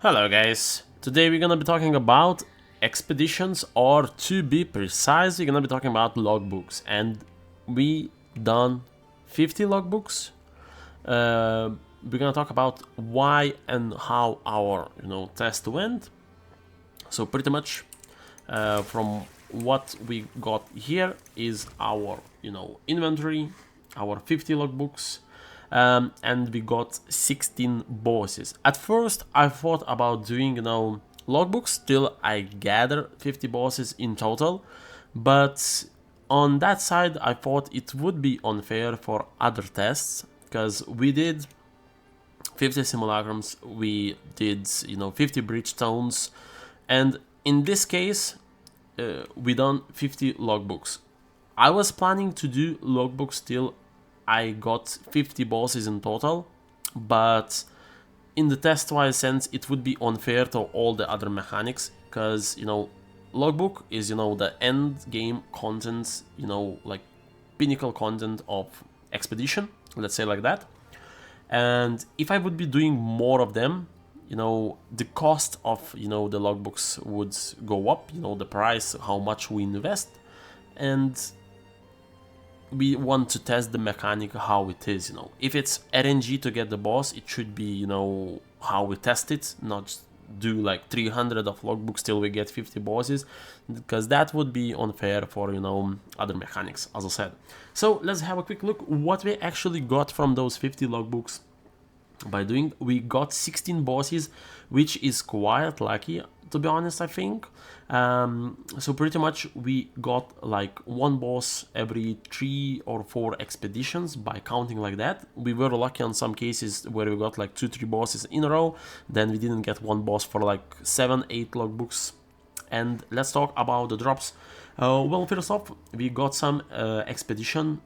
Hello guys, today we're gonna be talking about expeditions, or to be precise, we're gonna be talking about logbooks, and we done 50 logbooks. We're gonna talk about why and how our test went. So pretty much from what we got here is our inventory, our 50 logbooks. And we got 16 bosses. At first I thought about doing logbooks till I gather 50 bosses in total, but on that side I thought it would be unfair for other tests, because we did 50 simulacrums, we did 50 bridgestones, and in this case we done 50 logbooks. I was planning to do logbooks till I got 50 bosses in total, but in the test-wise sense, it would be unfair to all the other mechanics, because, logbook is, the end game content, like pinnacle content of expedition, let's say like that. And if I would be doing more of them, the cost of, the logbooks would go up, the price, how much we invest, and we want to test the mechanic how it is. If it's RNG to get the boss, it should be how we test it, not do like 300 of logbooks till we get 50 bosses, because that would be unfair for other mechanics, as I said. So let's have a quick look what we actually got from those 50 logbooks. We got 16 bosses, which is quite lucky, to be honest, I think. So pretty much we got like one boss every 3 or 4 expeditions, by counting like that. We were lucky on some cases where we got like 2-3 bosses in a row, then we didn't get one boss for like 7-8 logbooks. And let's talk about the drops. Well, first off, we got some expedition,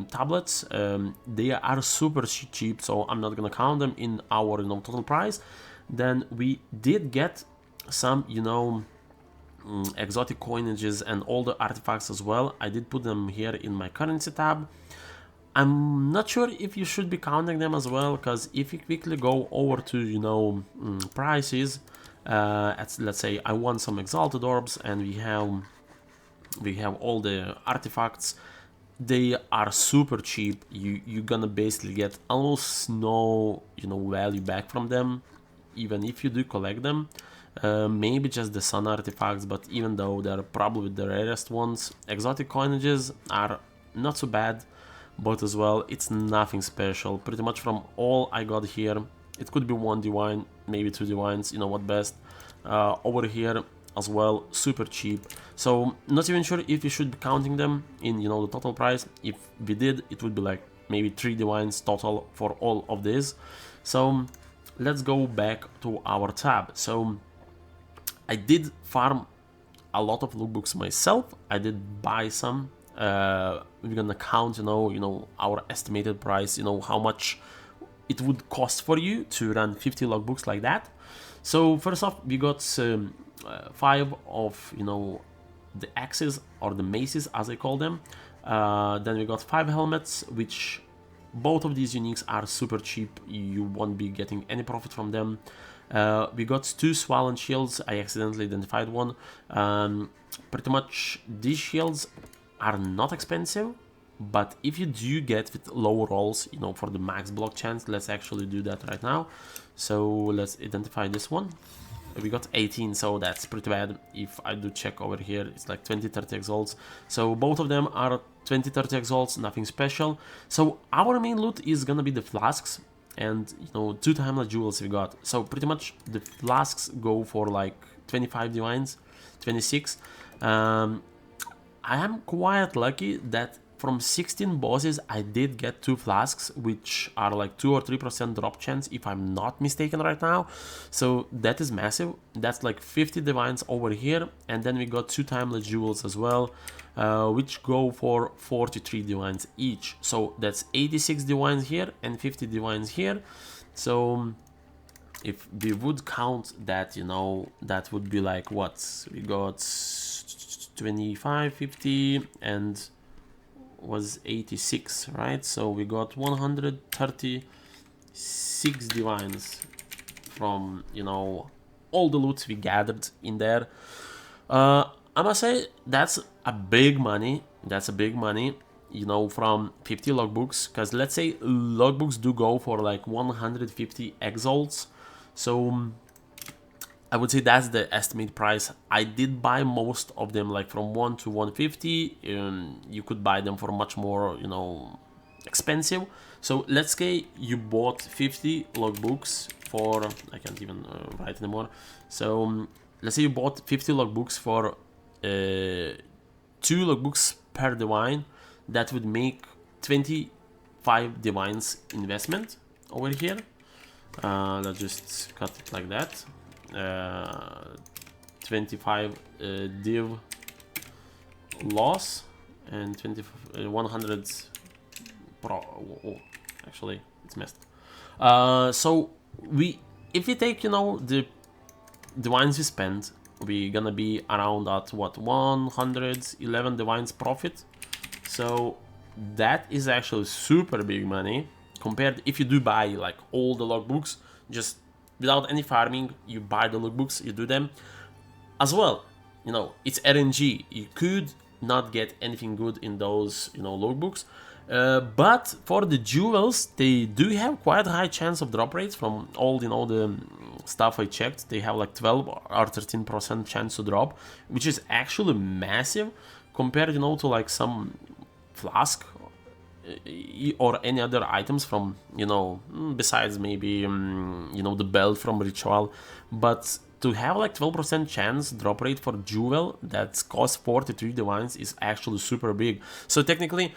tablets. They are super cheap, so I'm not gonna count them in our total price. Then we did get some, exotic coinages and all the artifacts as well. I did put them here in my currency tab. I'm not sure if you should be counting them as well, because if you quickly go over to prices, let's say I want some exalted orbs, and we have all the artifacts. They are super cheap. You're gonna basically get almost no value back from them, even if you do collect them. Maybe just the sun artifacts, but even though they're probably the rarest ones, exotic coinages are not so bad, but as well it's nothing special. Pretty much from all I got here, it could be 1 divine, maybe 2 divines, what best. Over here as well, super cheap. So not even sure if you should be counting them in the total price. If we did, it would be like maybe 3 divines total for all of this. So let's go back to our tab. So I did farm a lot of logbooks myself. I did buy some. We're gonna count our estimated price, how much it would cost for you to run 50 logbooks like that. So first off, we got 5 of the axes, or the maces as I call them. Then we got 5 helmets, which both of these uniques are super cheap. You won't be getting any profit from them. We got 2 swollen shields. I accidentally identified one. Pretty much these shields are not expensive, but if you do get with low rolls, for the max block chance, let's actually do that right now. So let's identify this one. We got 18, so that's pretty bad. If I do check over here, it's like 20-30 exalts. So both of them are 20-30 exalts, nothing special. So our main loot is gonna be the flasks and 2 timeless jewels we got. So pretty much the flasks go for like 25 divines, 26. I am quite lucky that from 16 bosses I did get 2 flasks, which are like 2 or 3% drop chance if I'm not mistaken right now. So that is massive. That's like 50 divines over here, and then we got 2 timeless jewels as well, which go for 43 divines each. So that's 86 divines here and 50 divines here. So if we would count that, that would be like what we got, 25, 50, and was 86, right? So we got 136 divines from, you know, all the loot we gathered in there. I must say that's a big money. That's a big money, you know, from 50 logbooks. Because let's say logbooks do go for like 150 exalts. So I would say that's the estimate price. I did buy most of them like from 1 to 150. You could buy them for much more, you know, expensive. So let's say you bought 50 logbooks for, I can't even write anymore. So let's say you bought 50 logbooks for 2 logbooks per divine. That would make 25 divines investment over here. Let's just cut it like that. 25 div loss and 100 pro. Oh, actually it's messed. So if we take, you know, the divines we spend, we're gonna be around at what, 111 divines profit. So that is actually super big money compared if you do buy like all the logbooks just without any farming. You buy the logbooks, you do them as well. You know, it's RNG. You could not get anything good in those, you know, logbooks. But for the jewels, they do have quite a high chance of drop rates from all, you know, the stuff I checked. They have like 12 or 13% chance to drop, which is actually massive compared, you know, to like some flask or any other items from, you know, besides maybe, you know, the belt from ritual. But to have like 12% chance drop rate for jewel that costs 43 divines is actually super big. So technically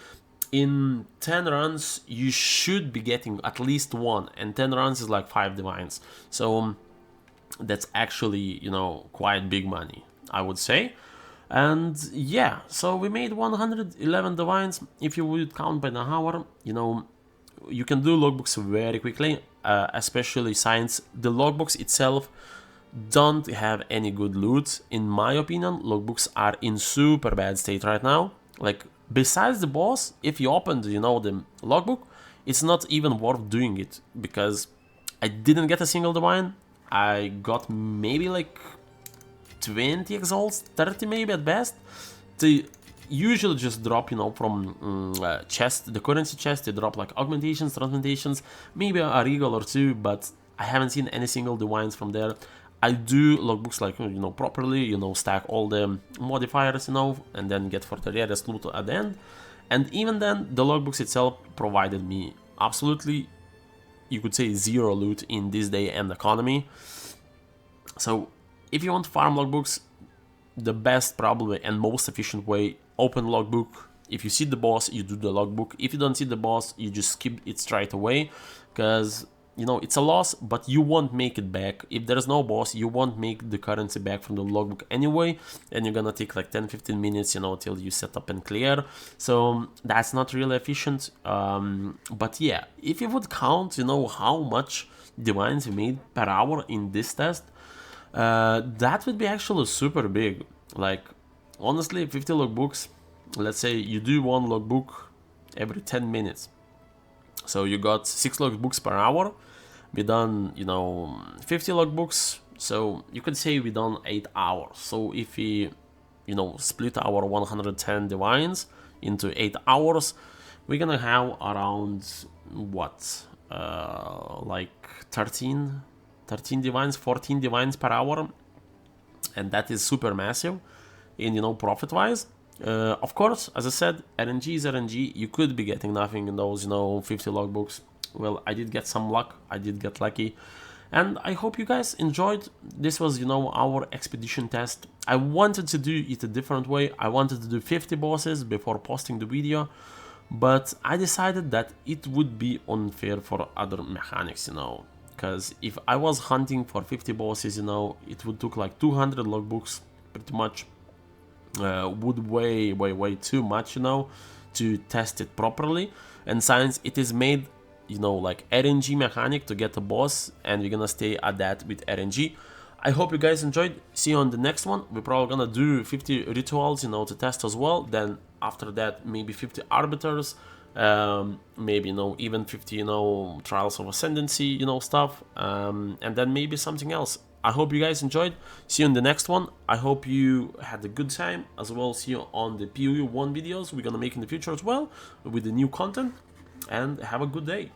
in 10 runs you should be getting at least one, and 10 runs is like 5 divines. So that's actually, you know, quite big money, I would say. And yeah, so we made 111 divines. If you would count by the hour, you know, you can do logbooks very quickly, especially since the logbooks itself don't have any good loot. In my opinion, logbooks are in super bad state right now. Like, besides the boss, if you opened, you know, the logbook, it's not even worth doing it, because I didn't get a single divine. I got maybe like 20 exalts, 30 maybe at best. They usually just drop, you know, from chest, the currency chest, they drop like augmentations, transmutations, maybe a regal or two, but I haven't seen any single divines from there. I do logbooks like, you know, properly, you know, stack all the modifiers, you know, and then get for the rarest loot at the end. And even then, the logbooks itself provided me absolutely, you could say, zero loot in this day and economy. So if you want to farm logbooks, the best probably and most efficient way, open logbook. If you see the boss, you do the logbook. If you don't see the boss, you just skip it straight away, because, you know, it's a loss, but you won't make it back. If there's no boss, you won't make the currency back from the logbook anyway, and you're gonna take like 10-15 minutes, you know, till you set up and clear. So that's not really efficient. But yeah, if you would count, you know, how much divines you made per hour in this test, that would be actually super big. Like, honestly, 50 logbooks, let's say you do one logbook every 10 minutes. So you got 6 logbooks per hour. We done, you know, 50 logbooks. So you could say we done 8 hours. So if we, you know, split our 110 divines into 8 hours, we're gonna have around what, like 13 divines, 14 divines per hour, and that is super massive in, you know, profit wise. Of course, as I said, RNG is RNG. You could be getting nothing in those, you know, 50 logbooks. Well, I did get some luck, I did get lucky, and I hope you guys enjoyed. This was, you know, our expedition test. I wanted to do it a different way. I wanted to do 50 bosses before posting the video, but I decided that it would be unfair for other mechanics, you know, because if I was hunting for 50 bosses, you know, it would took like 200 logbooks, pretty much. Would way too much, you know, to test it properly. And since it is made, you know, like RNG mechanic to get a boss, and we're gonna stay at that with RNG. I hope you guys enjoyed. See you on the next one. We're probably gonna do 50 rituals, you know, to test as well. Then after that, maybe 50 arbiters, maybe, you know, even 50, you know, Trials of Ascendancy, you know, stuff, and then maybe something else. I hope you guys enjoyed. See you in the next one. I hope you had a good time as well. See you on the PoE 1 videos we're gonna make in the future as well with the new content, and have a good day.